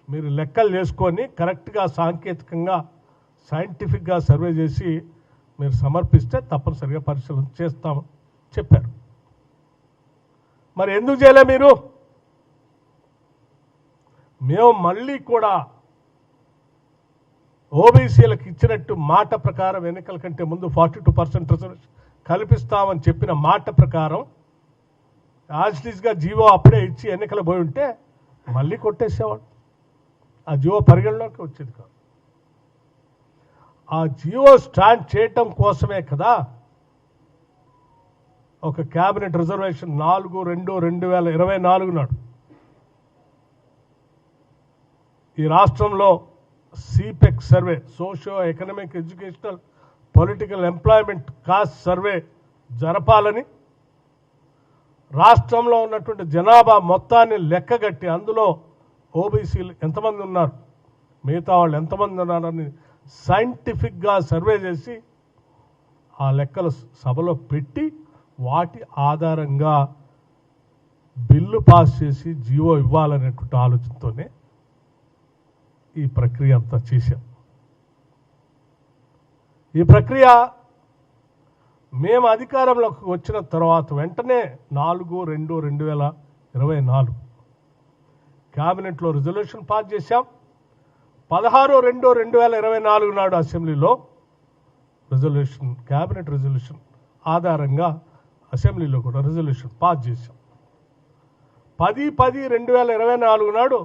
మీరు లెక్కలు చేసుకొని కరెక్ట్గా సాంకేతికంగా సైంటిఫిక్గా సర్వే చేసి మీరు సమర్పిస్తే తప్పనిసరిగా పరిశీలన చేస్తామని చెప్పారు. మరి ఎందుకు చేయలే మీరు? మేము మళ్ళీ కూడా ఓబీసీలకు ఇచ్చినట్టు మాట ప్రకారం ఎన్నికల కంటే ముందు 42% రిజర్వేషన్ కల్పిస్తామని చెప్పిన మాట ప్రకారం యాజ్టీస్గా జీవో అప్పుడే ఇచ్చి ఎన్నికలు పోయి ఉంటే మళ్ళీ కొట్టేసేవాడు. ఆ జీవో పరిగణలోకి వచ్చేది కాదు. ఆ జీవో స్టాండ్ చేయటం కోసమే కదా ఒక క్యాబినెట్ రిజర్వేషన్ 4/2/2024 నాడు ఈ రాష్ట్రంలో సిపెక్ survey, socio economic educational political employment caste survey జరపాలని రాష్ట్రంలో ఉన్నటువంటి జనాభా మొత్తాన్ని లెక్కగట్టి అందులో ఓబీసీలు ఎంతమంది ఉన్నారు, మిగతా వాళ్ళు ఎంతమంది ఉన్నారని సైంటిఫిక్గా సర్వే చేసి ఆ లెక్కలు సభలో పెట్టి వాటి ఆధారంగా బిల్లు పాస్ చేసి జీవో ఇవ్వాలనేటువంటి ఆలోచనతోనే ఈ ప్రక్రియ అంతా చేశాం. ఈ ప్రక్రియ మేము అధికారంలోకి వచ్చిన తర్వాత వెంటనే 4/2/2024 క్యాబినెట్లో రిజల్యూషన్ పాస్ చేశాం. 16/2/2024 నాడు అసెంబ్లీలో రిజల్యూషన్, క్యాబినెట్ రిజల్యూషన్ ఆధారంగా అసెంబ్లీలో కూడా రిజల్యూషన్ పాస్ చేశాం. 10/10/2024 నాడు